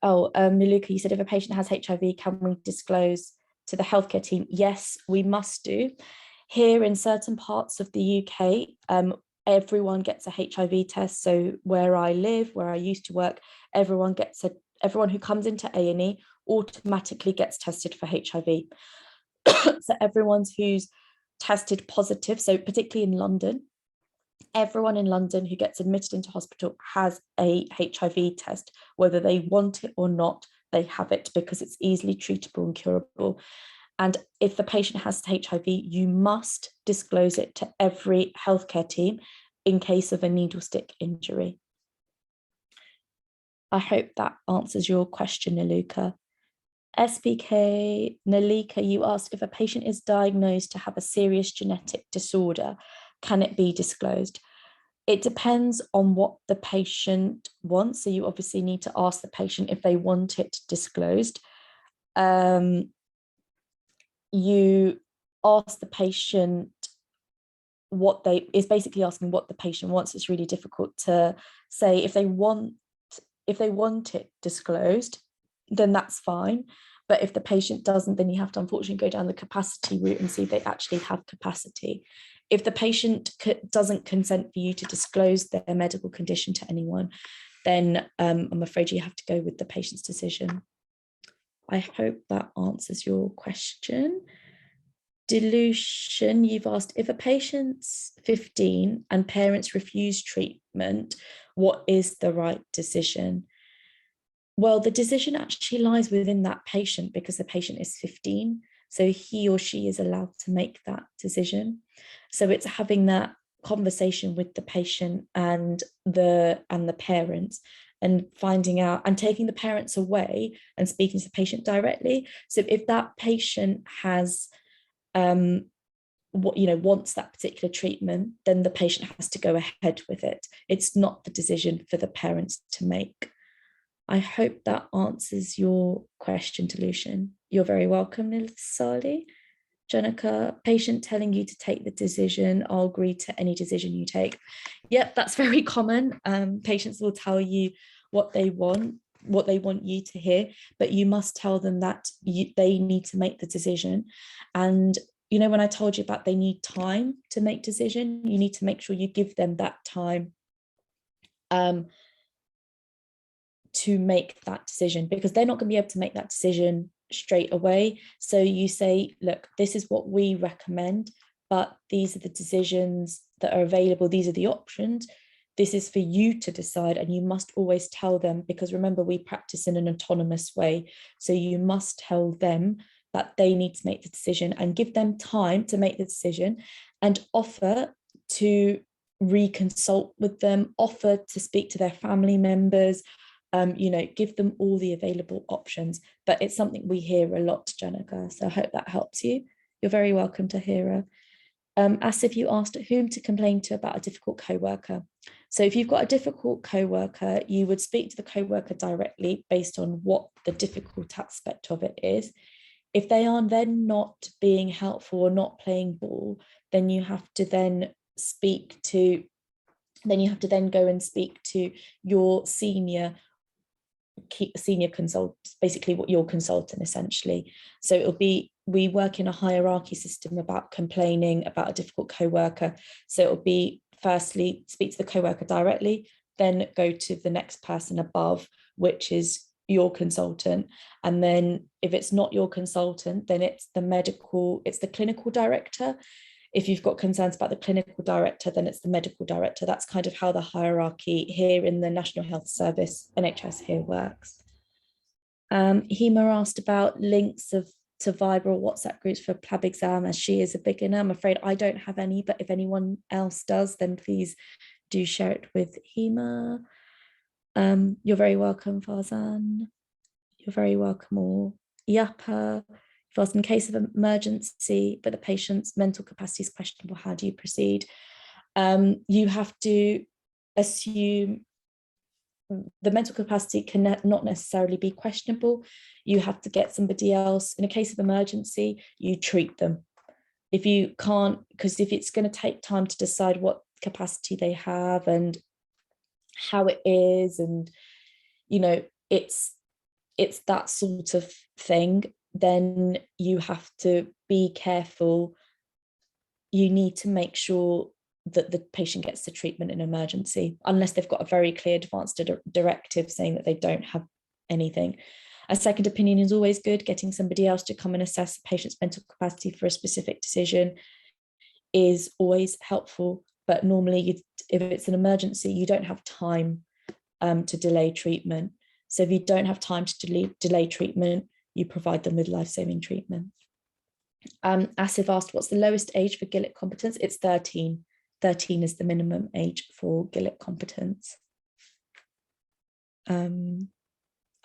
Speaker 2: Oh, Niluka, you said if a patient has HIV, can we disclose to the healthcare team? Yes, we must do. Here in certain parts of the UK, everyone gets a HIV test. So where I live, where I used to work, everyone who comes into A&E automatically gets tested for HIV. So everyone who's tested positive, so particularly in London, everyone in London who gets admitted into hospital has a HIV test, whether they want it or not, they have it because it's easily treatable and curable. And if the patient has HIV, you must disclose it to every healthcare team in case of a needle stick injury. I hope that answers your question, Niluka. SPK, Nalika, you asked, if a patient is diagnosed to have a serious genetic disorder, can it be disclosed? It depends on what the patient wants. So you obviously need to ask the patient if they want it disclosed. You ask the patient what they is basically asking what the patient wants. It's really difficult to say. If they want it disclosed, then that's fine. But if the patient doesn't, then you have to unfortunately go down the capacity route and see if they actually have capacity. If the patient doesn't consent for you to disclose their medical condition to anyone, then I'm afraid you have to go with the patient's decision. I hope that answers your question. Dilution, you've asked, if a patient's 15 and parents refuse treatment, what is the right decision? Well, the decision actually lies within that patient because the patient is 15. So he or she is allowed to make that decision. So it's having that conversation with the patient and the parents, and finding out and taking the parents away and speaking to the patient directly. So if that patient has wants that particular treatment, then the patient has to go ahead with it. It's not the decision for the parents to make. I hope that answers your question, Lucian. You're very welcome, Nilisali. Jenica, patient telling you to take the decision, I'll agree to any decision you take. Yep, that's very common. Patients will tell you what they want you to hear, but you must tell them that they need to make the decision. And when I told you about they need time to make decision, you need to make sure you give them that time to make that decision, because they're not going to be able to make that decision straight away. So you say, look, this is what we recommend, but these are the decisions that are available. These are the options. This is for you to decide, and you must always tell them, because remember, we practice in an autonomous way. So you must tell them that they need to make the decision and give them time to make the decision, and offer to reconsult with them, offer to speak to their family members, give them all the available options. But it's something we hear a lot, Jenica. So I hope that helps you. You're very welcome, Tahira. Asif, you asked whom to complain to about a difficult co-worker. So if you've got a difficult co-worker, you would speak to the co-worker directly based on what the difficult aspect of it is. If they are then not being helpful or not playing ball, then you have to then go and speak to your senior consultant, basically what your consultant essentially. So it'll be, we work in a hierarchy system about complaining about a difficult co-worker. So it'll be, firstly, speak to the co-worker directly, then go to the next person above, which is your consultant. And then if it's not your consultant, then it's the clinical director. If you've got concerns about the clinical director, then it's the medical director. That's kind of how the hierarchy here in the National Health Service, NHS here, works. Hema asked about links to Viber or WhatsApp groups for PLAB exam, as she is a beginner. I'm afraid I don't have any, but if anyone else does, then please do share it with Hema. You're very welcome, Farzan. You're very welcome all. Yapa. First, in case of emergency, but the patient's mental capacity is questionable, how do you proceed? You have to assume the mental capacity can not necessarily be questionable. You have to get somebody else. In a case of emergency, you treat them. If you can't, because if it's going to take time to decide what capacity they have and how it is, and it's that sort of thing, then you have to be careful. You need to make sure that the patient gets the treatment in emergency, unless they've got a very clear advance directive saying that they don't have anything. A second opinion is always good. Getting somebody else to come and assess the patient's mental capacity for a specific decision is always helpful. But normally, if it's an emergency, you don't have time to delay treatment. So if you don't have time to delay treatment, you provide them with life-saving treatment. Asif asked, what's the lowest age for GILET competence? It's 13. 13 is the minimum age for GILET competence. I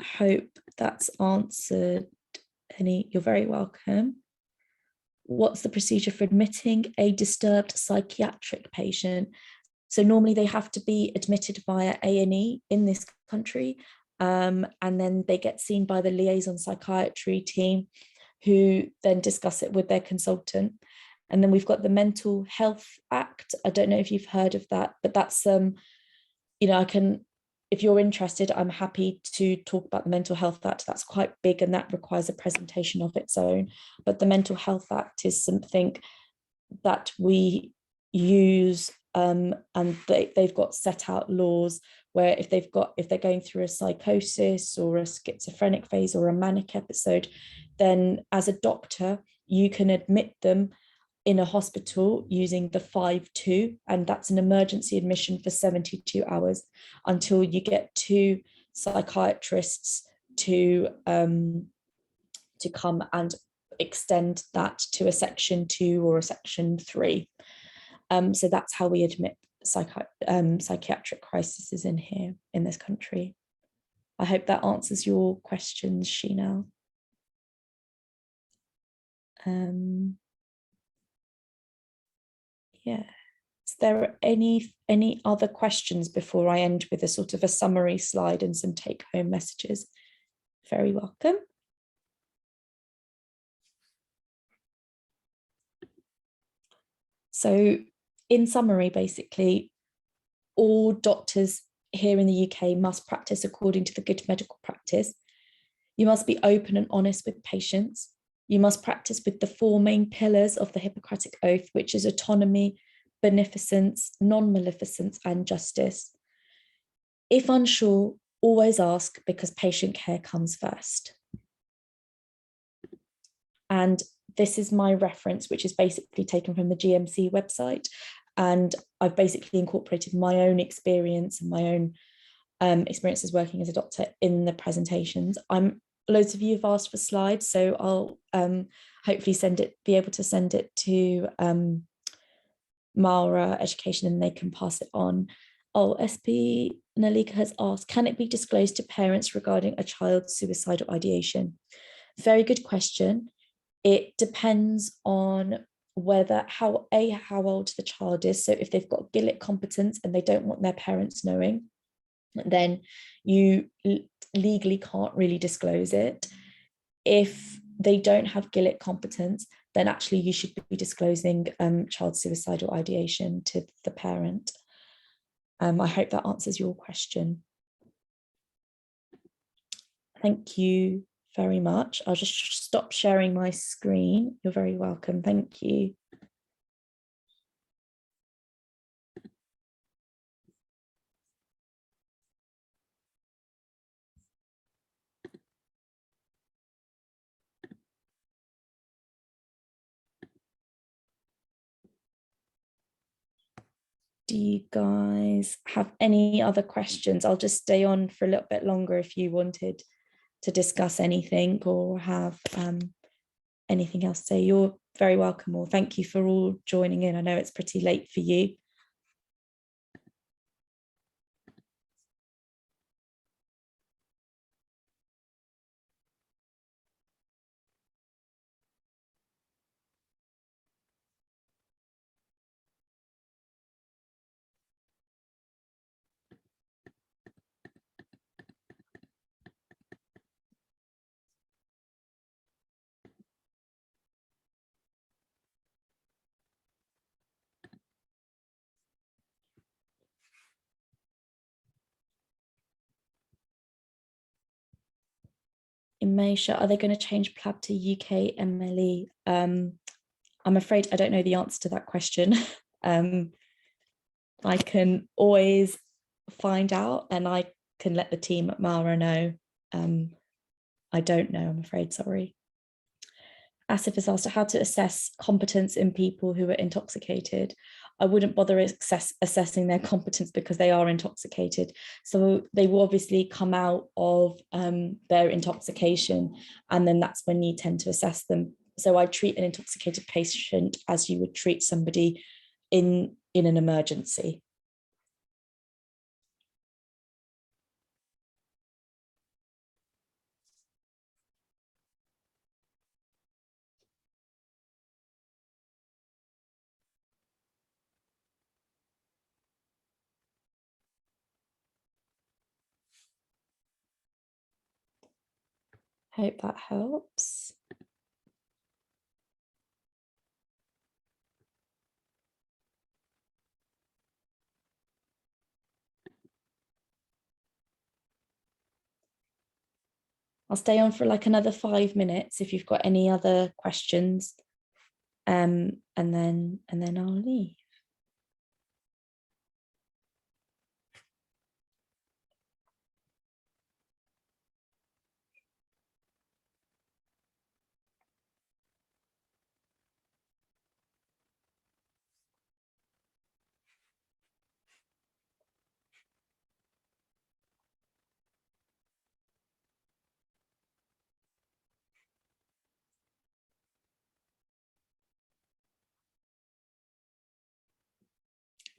Speaker 2: hope that's answered any. You're very welcome. What's the procedure for admitting a disturbed psychiatric patient? So normally they have to be admitted via A&E in this country. And then they get seen by the liaison psychiatry team, who then discuss it with their consultant. And then we've got the Mental Health Act. I don't know if you've heard of that, but that's, you know, if you're interested, I'm happy to talk about the Mental Health Act. That's quite big and that requires a presentation of its own. But the Mental Health Act is something that we use, and they've got set out laws where if they're going through a psychosis or a schizophrenic phase or a manic episode, then as a doctor, you can admit them in a hospital using the 5-2, and that's an emergency admission for 72 hours until you get 2 psychiatrists to come and extend that to a section 2 or a section 3. So that's how we admit psychiatric crises in here in this country. I hope that answers your questions, Sheena. Yeah. Is there any other questions before I end with a sort of a summary slide and some take-home messages? Very welcome. So in summary, basically, all doctors here in the UK must practice according to the good medical practice. You must be open and honest with patients. You must practice with the 4 main pillars of the Hippocratic Oath, which is autonomy, beneficence, non-maleficence, and justice. If unsure, always ask, because patient care comes first. And this is my reference, which is basically taken from the GMC website. And I've basically incorporated my own experience and my own experiences working as a doctor in the presentations. Loads of you have asked for slides, so I'll hopefully be able to send it to Mara Education and they can pass it on. Oh, SP Nalika has asked, can it be disclosed to parents regarding a child's suicidal ideation? Very good question. It depends on how old the child is. So if they've got Gilead competence and they don't want their parents knowing, then you legally can't really disclose it. If they don't have Gilead competence, then actually you should be disclosing child suicidal ideation to the parent. I hope that answers your question. Thank you very much. I'll just stop sharing my screen. You're very welcome. Thank you. Do you guys have any other questions? I'll just stay on for a little bit longer if you wanted to discuss anything or have anything else to say. You're very welcome, or thank you for all joining in. I know it's pretty late for you. Imaisha, are they going to change PLAB to UK MLE? I'm afraid I don't know the answer to that question. I can always find out and I can let the team at Mara know. I don't know, I'm afraid, sorry. Asif has asked how to assess competence in people who are intoxicated. I wouldn't bother assessing their competence because they are intoxicated. So they will obviously come out of their intoxication, and then that's when you tend to assess them. So I treat an intoxicated patient as you would treat somebody in an emergency. Hope that helps. I'll stay on for like another 5 minutes if you've got any other questions. And then I'll leave.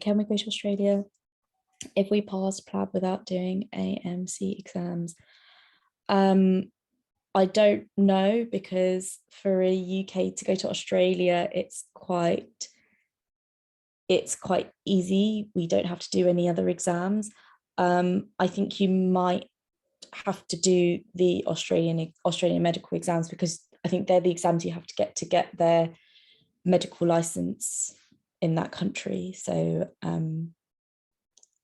Speaker 2: Can we go to Australia if we pass PLAB without doing AMC exams? I don't know, because for a UK to go to Australia, it's quite easy. We don't have to do any other exams. I think you might have to do the Australian medical exams, because I think they're the exams you have to get their medical license in that country. So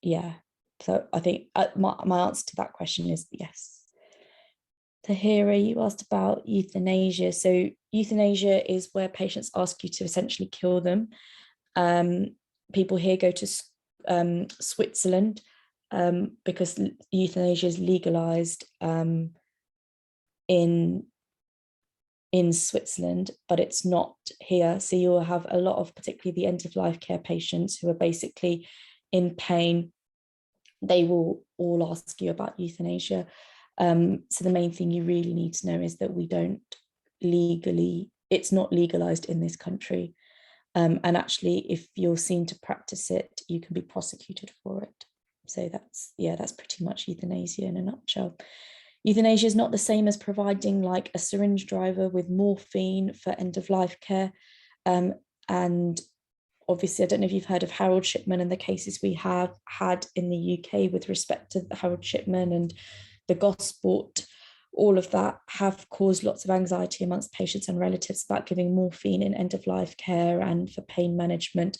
Speaker 2: yeah, so I think my answer to that question is yes. Tahira, you asked about euthanasia. So euthanasia is where patients ask you to essentially kill them. People here go to Switzerland because euthanasia is legalized in Switzerland, but it's not here. So you'll have a lot of, particularly the end of life care patients who are basically in pain. They will all ask you about euthanasia. So the main thing you really need to know is that it's not legalized in this country. And actually, if you're seen to practice it, you can be prosecuted for it. So that's pretty much euthanasia in a nutshell. Euthanasia is not the same as providing like a syringe driver with morphine for end of life care. And obviously, I don't know if you've heard of Harold Shipman and the cases we have had in the UK with respect to Harold Shipman and the Gosport. All of that have caused lots of anxiety amongst patients and relatives about giving morphine in end-of-life care and for pain management.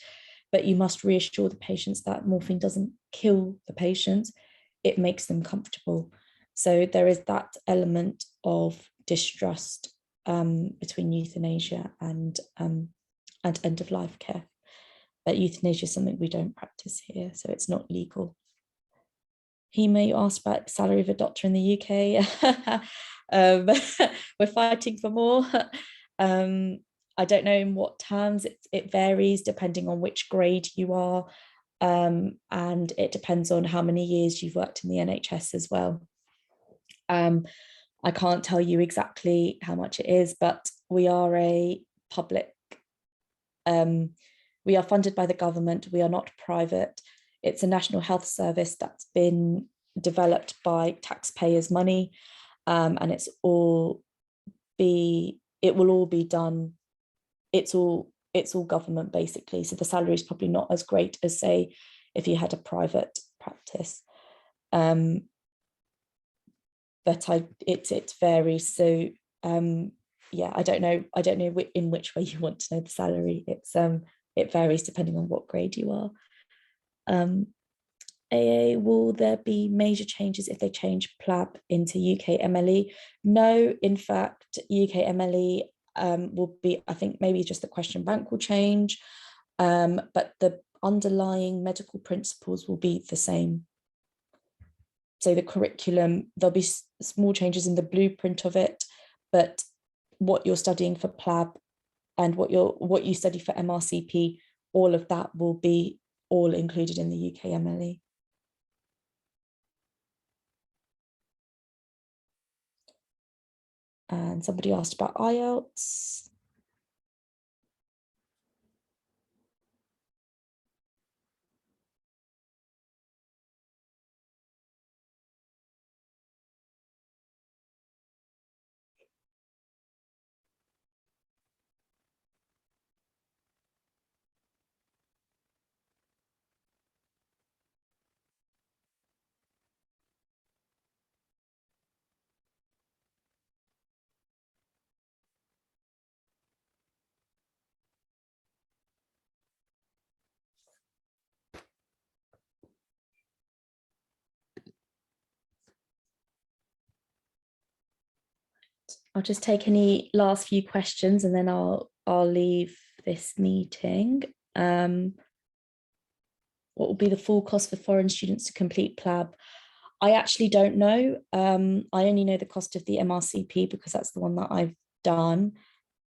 Speaker 2: But you must reassure the patients that morphine doesn't kill the patients, it makes them comfortable. So there is that element of distrust between euthanasia and end-of-life care. But euthanasia is something we don't practice here, so it's not legal. Hema, you asked about the salary of a doctor in the UK. We're fighting for more. I don't know in what terms. It varies depending on which grade you are, and it depends on how many years you've worked in the NHS as well. I can't tell you exactly how much it is, but we are a public, we are funded by the government. We are not private. It's a national health service that's been developed by taxpayers' money, and it will all be done. It's all government basically. So the salary is probably not as great as, say, if you had a private practice. But it varies. So yeah, I don't know in which way you want to know the salary. It varies depending on what grade you are. AA, will there be major changes if they change PLAB into UK MLE? No, in fact, UK MLE will be, I think maybe just the question bank will change, but the underlying medical principles will be the same. So the curriculum, there'll be small changes in the blueprint of it, but what you're studying for PLAB and what you study for MRCP, all of that will be all included in the UK MLE. And somebody asked about IELTS. I'll just take any last few questions and then I'll leave this meeting. What will be the full cost for foreign students to complete PLAB? I actually don't know. I only know the cost of the MRCP because that's the one that I've done.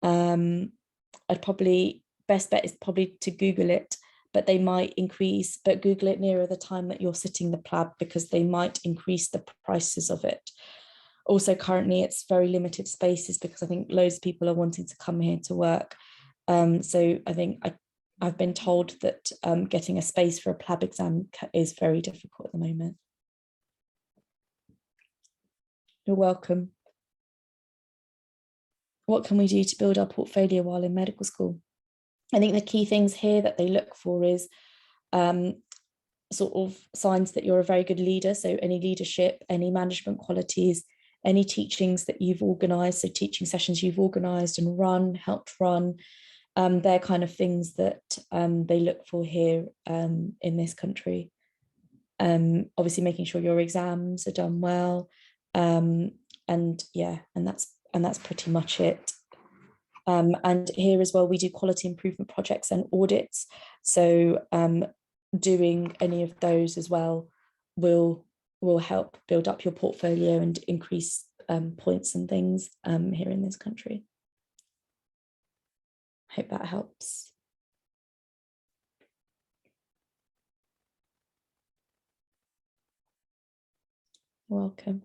Speaker 2: I'd probably, best bet is probably to Google it, but they might increase, but Google it nearer the time that you're sitting the PLAB because they might increase the prices of it. Also, currently it's very limited spaces because I think loads of people are wanting to come here to work. So I think I've been told that getting a space for a PLAB exam is very difficult at the moment. You're welcome. What can we do to build our portfolio while in medical school? I think the key things here that they look for is sort of signs that you're a very good leader. So any leadership, any management qualities, any teachings that you've organised, so teaching sessions you've organised and helped run, they're kind of things that they look for here in this country. Obviously making sure your exams are done well, and yeah, and that's pretty much it. And here as well, we do quality improvement projects and audits. So doing any of those as well will help build up your portfolio and increase points and things here in this country. I hope that helps. You're welcome.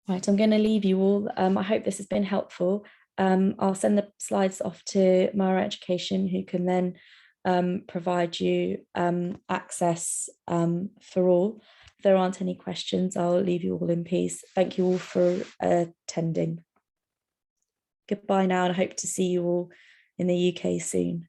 Speaker 2: Right, I'm going to leave you all. I hope this has been helpful. I'll send the slides off to Mara Education, who can then provide you access for all. If there aren't any questions, I'll leave you all in peace. Thank you all for attending. Goodbye now, and I hope to see you all in the UK soon.